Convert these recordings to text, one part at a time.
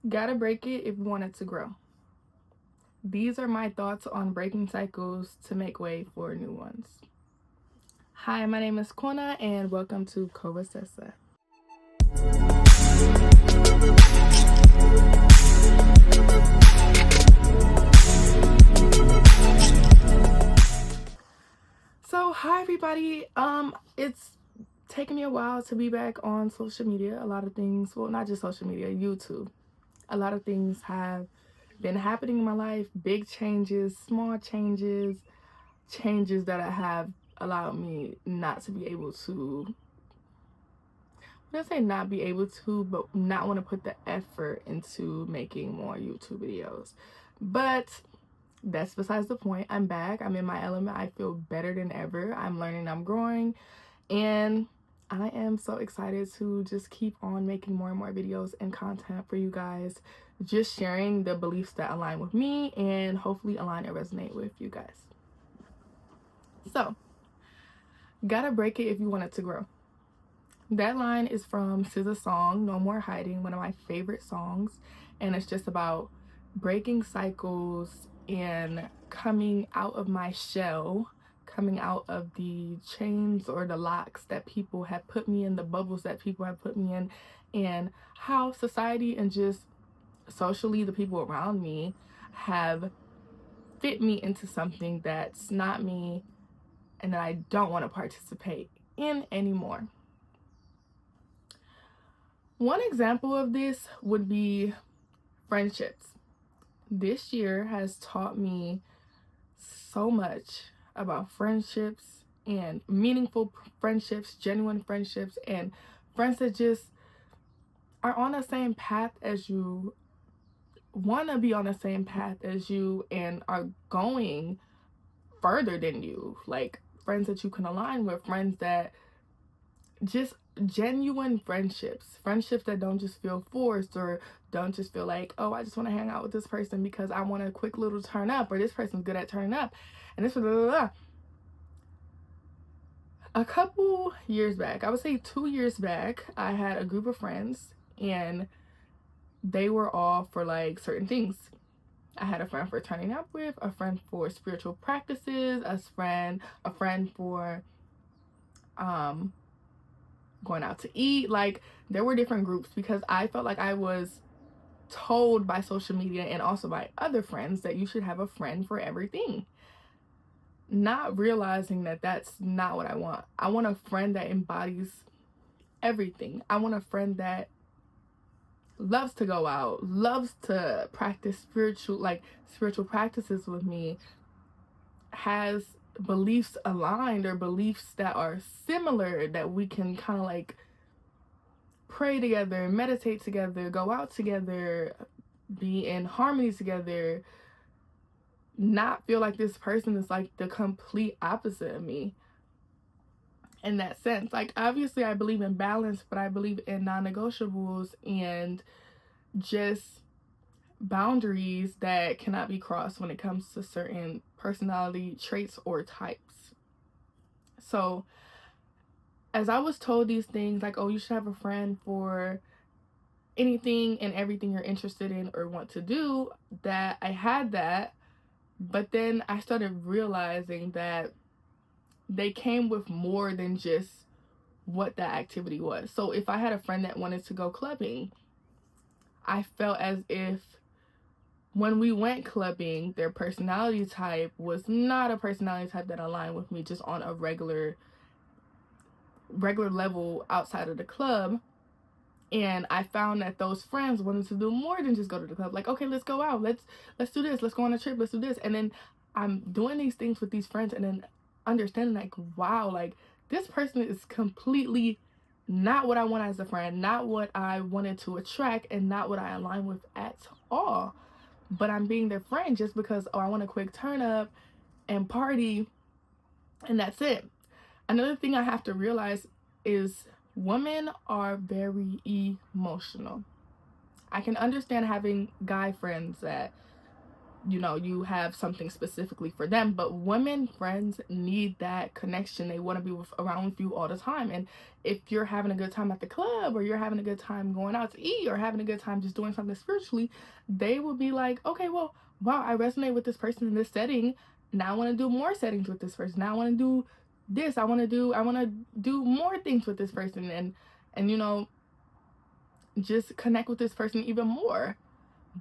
Gotta break it if you want it to grow. These are my thoughts on breaking cycles to make way for new ones. Hi, my name is Kona, and welcome to Coasesa. So, hi everybody. It's taken me a while to be back on social media. A lot of things, well, not just social media, YouTube. A lot of things have been happening in my life, big changes, small changes, changes that I have allowed me not to be able to, let's say not be able to, but not want to put the effort into making more YouTube videos. But that's besides the point. I'm back. I'm in my element. I feel better than ever. I'm learning, I'm growing, and I am so excited to just keep on making more and more videos and content for you guys, just sharing the beliefs that align with me and hopefully align and resonate with you guys. So, gotta break it if you want it to grow. That line is from SZA's song No More Hiding, one of my favorite songs, and it's just about breaking cycles and coming out of my shell, coming out of the chains or the locks that people have put me in, the bubbles that people have put me in, and how society and just socially the people around me have fit me into something that's not me and that I don't want to participate in anymore. One example of this would be friendships. This year has taught me so much about friendships and meaningful friendships, genuine friendships, and friends that just are on the same path as you, want to be on the same path as you, and are going further than you. Like friends that you can align with, friends that just genuine friendships that don't just feel forced or don't just feel like, oh, I just want to hang out with this person because I want a quick little turn up, or this person's good at turning up, and this blah, blah, blah. A couple years back, I would say 2 years back, I had a group of friends, and they were all for like certain things. I had a friend for turning up with, a friend for spiritual practices, a friend for going out to eat. Like, there were different groups because I felt like I was told by social media and also by other friends that you should have a friend for everything, not realizing that that's not what I want. I want a friend that embodies everything. I want a friend that loves to go out, loves to practice spiritual practices with me, has beliefs aligned or beliefs that are similar, that we can kind of like pray together, meditate together, go out together, be in harmony together, not feel like this person is like the complete opposite of me in that sense. Like, obviously I believe in balance, but I believe in non-negotiables and just boundaries that cannot be crossed when it comes to certain personality traits or types. So as I was told these things, like, oh, you should have a friend for anything and everything you're interested in or want to do, that I had that, but then I started realizing that they came with more than just what that activity was. So if I had a friend that wanted to go clubbing, I felt as if when we went clubbing, their personality type was not a personality type that aligned with me just on a regular level outside of the club. And I found that those friends wanted to do more than just go to the club. Like, okay, let's go out. Let's do this. Let's go on a trip. Let's do this. And then I'm doing these things with these friends and then understanding like, wow, like this person is completely not what I want as a friend, not what I wanted to attract, and not what I align with at all. But I'm being their friend just because, oh, I want a quick turn up and party, and that's it. Another thing I have to realize is women are very emotional. I can understand having guy friends that you have something specifically for them. But women friends need that connection. They want to be around with you all the time. And if you're having a good time at the club, or you're having a good time going out to eat, or having a good time just doing something spiritually, they will be like, okay, well, wow, I resonate with this person in this setting. Now I want to do more settings with this person. Now I want to do this. I want to do more things with this person, and just connect with this person even more.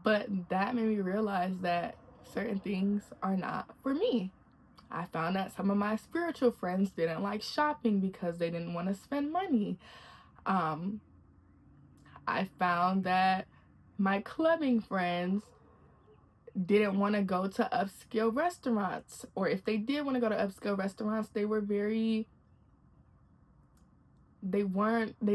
But that made me realize that certain things are not for me. I found that some of my spiritual friends didn't like shopping because they didn't want to spend money. I found that my clubbing friends didn't want to go to upscale restaurants, or if they did want to go to upscale restaurants, they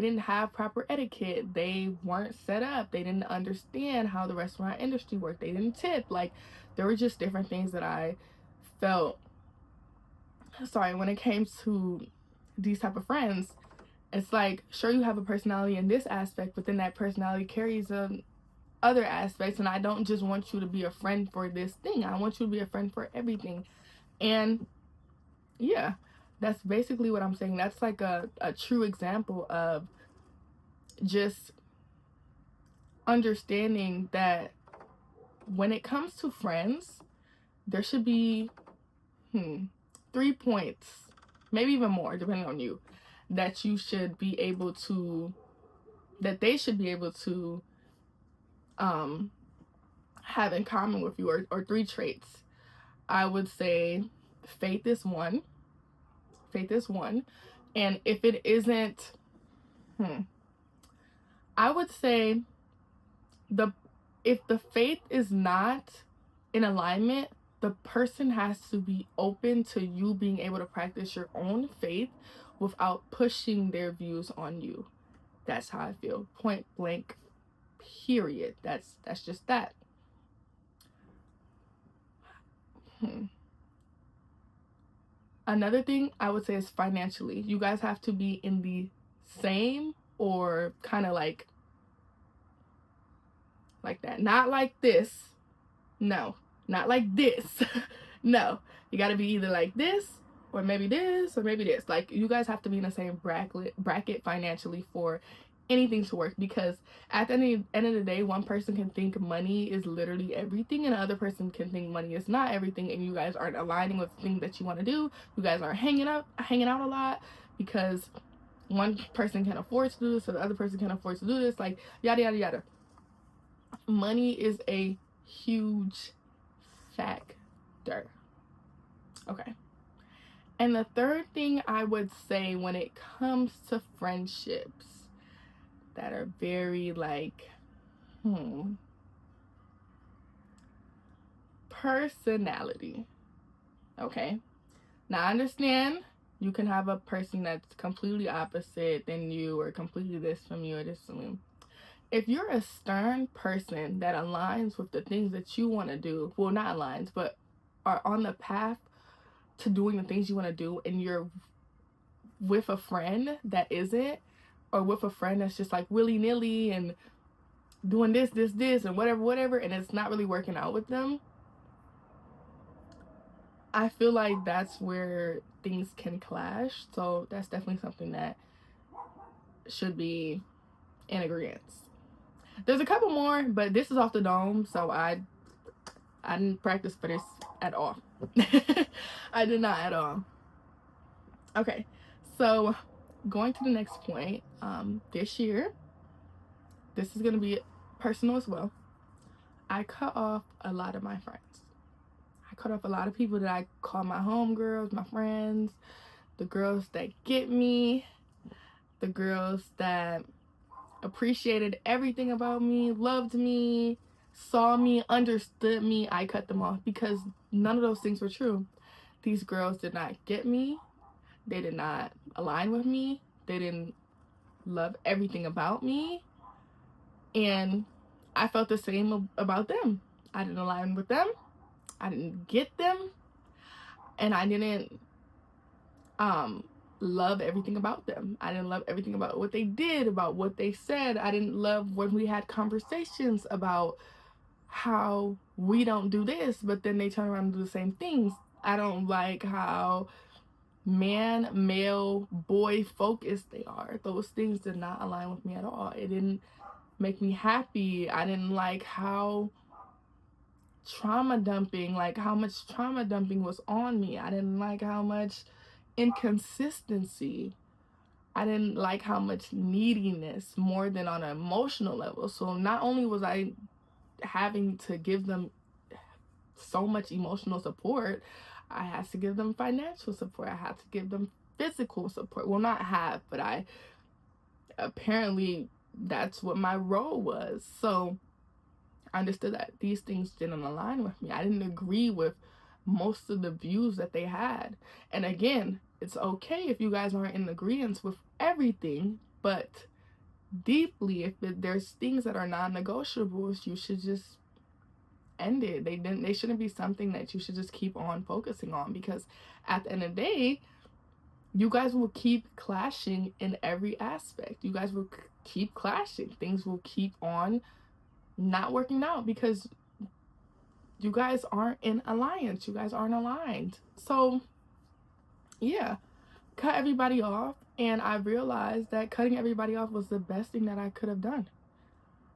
didn't have proper etiquette. They weren't set up. They didn't understand how the restaurant industry worked. They didn't tip. Like, there were just different things that I felt, when it came to these type of friends. It's like, sure, you have a personality in this aspect, but then that personality carries other aspects, and I don't just want you to be a friend for this thing. I want you to be a friend for everything. And yeah, that's basically what I'm saying. That's like a true example of just understanding that when it comes to friends, there should be 3 points, maybe even more, depending on you, that you should be able to, that they should be able to have in common with you, or 3 traits. I would say faith is one. And if it isn't, I would say if the faith is not in alignment, the person has to be open to you being able to practice your own faith without pushing their views on you. That's how I feel. Point blank, period. That's just that. Another thing I would say is financially. You guys have to be in the same, or kind of like that. Not like this. No. Not like this. No. You got to be either like this, or maybe this, or maybe this. Like, you guys have to be in the same bracket financially for anything to work, because at the end of the day, one person can think money is literally everything, and the other person can think money is not everything, and you guys aren't aligning with the thing that you want to do. You guys aren't hanging out a lot because one person can afford to do this, so the other person can afford to do this, like yada yada yada. Money is a huge factor. Okay. And the third thing I would say when it comes to friendships that are very personality. Okay. Now, I understand you can have a person that's completely opposite than you, or completely this from you, or this from you. If you're a stern person that aligns with the things that you want to do, well, not aligns, but are on the path to doing the things you want to do, and you're with a friend that isn't, or with a friend that's just like willy-nilly and doing this, and whatever, and it's not really working out with them, I feel like that's where things can clash. So that's definitely something that should be in agreement. There's a couple more, but this is off the dome, so I didn't practice for this at all. I did not at all. Okay, so going to the next point, this year, this is going to be personal as well. I cut off a lot of my friends. I cut off a lot of people that I call my homegirls, my friends, the girls that get me, the girls that appreciated everything about me, loved me, saw me, understood me. I cut them off because none of those things were true. These girls did not get me. They did not align with me. They didn't love everything about me. And I felt the same about them. I didn't align with them. I didn't get them. And I didn't love everything about them. I didn't love everything about what they did, about what they said. I didn't love when we had conversations about how we don't do this, but then they turn around and do the same things. I don't like how male, boy focused they are. Those things did not align with me at all. It didn't make me happy. I didn't like how how much trauma dumping was on me. I didn't like how much inconsistency. I didn't like how much neediness more than on an emotional level. So not only was I having to give them so much emotional support, I had to give them financial support. I had to give them physical support. Well, not have, but I apparently that's what my role was. So I understood that these things didn't align with me. I didn't agree with most of the views that they had. And again, it's okay if you guys aren't in agreement with everything, but deeply, if there's things that are non-negotiables, you should just end it. They shouldn't be something that you should just keep on focusing on, because at the end of the day, you guys will keep clashing in every aspect. You guys will keep clashing. Things will keep on not working out because you guys aren't in alliance. You guys aren't aligned. So yeah, cut everybody off. And I realized that cutting everybody off was the best thing that I could have done.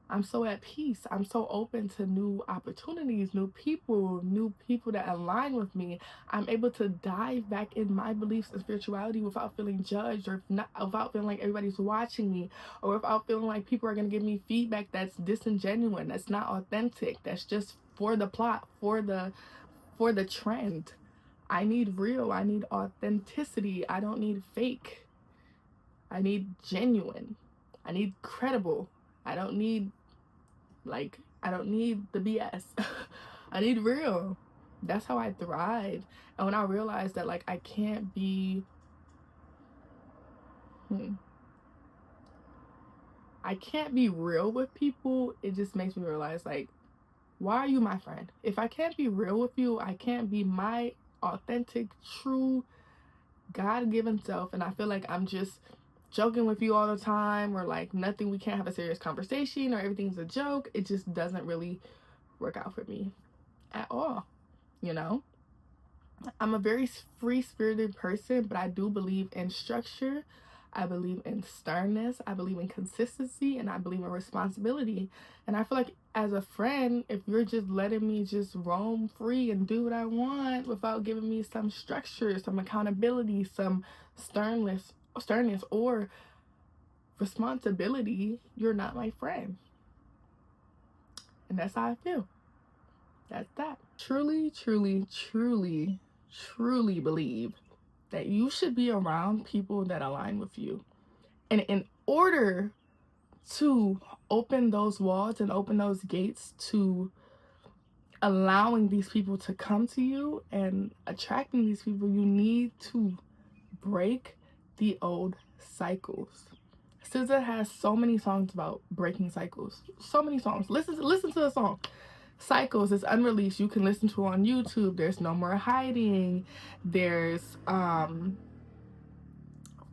I'm so at peace. I'm so open to new opportunities, new people that align with me. I'm able to dive back in my beliefs and spirituality without feeling judged, or not, without feeling like everybody's watching me, or without feeling like people are going to give me feedback that's disingenuous, that's not authentic, that's just for the plot, for the trend. I need real. I need authenticity. I don't need fake. I need genuine. I need credible. I don't need the BS. I need real. That's how I thrive. And when I realized that I can't be I can't be real with people, it just makes me realize why are you my friend? If I can't be real with you, I can't be my authentic, true, God-given self, and I feel like I'm just joking with you all the time, or nothing, we can't have a serious conversation, or everything's a joke. It just doesn't really work out for me at all, you know? I'm a very free-spirited person, but I do believe in structure. I believe in sternness. I believe in consistency, and I believe in responsibility. And I feel like as a friend, if you're just letting me just roam free and do what I want without giving me some structure, some accountability, some sternness or responsibility, you're not my friend. And that's how I feel. That's that. Truly, truly, truly, truly believe that you should be around people that align with you. And in order to open those walls and open those gates to allowing these people to come to you and attracting these people, you need to break the old cycles. SZA has so many songs about breaking cycles. So many songs. Listen to the song. Cycles is unreleased. You can listen to it on YouTube. There's No More Hiding. There's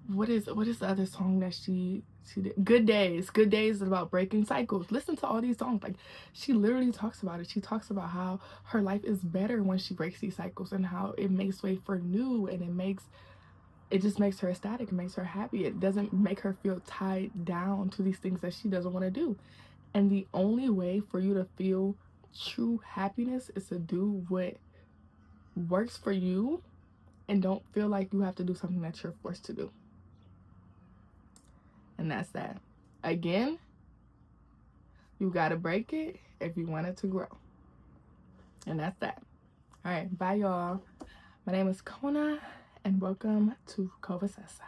what is the other song that she did? Good Days. Good Days is about breaking cycles. Listen to all these songs. She literally talks about it. She talks about how her life is better when she breaks these cycles, and how it makes way for new, and it just makes her ecstatic. It makes her happy. It doesn't make her feel tied down to these things that she doesn't want to do. And the only way for you to feel true happiness is to do what works for you, and don't feel like you have to do something that you're forced to do. And that's that. Again, you gotta break it if you want it to grow. And that's that. All right, bye y'all. My name is Kona, and welcome to Conversessa.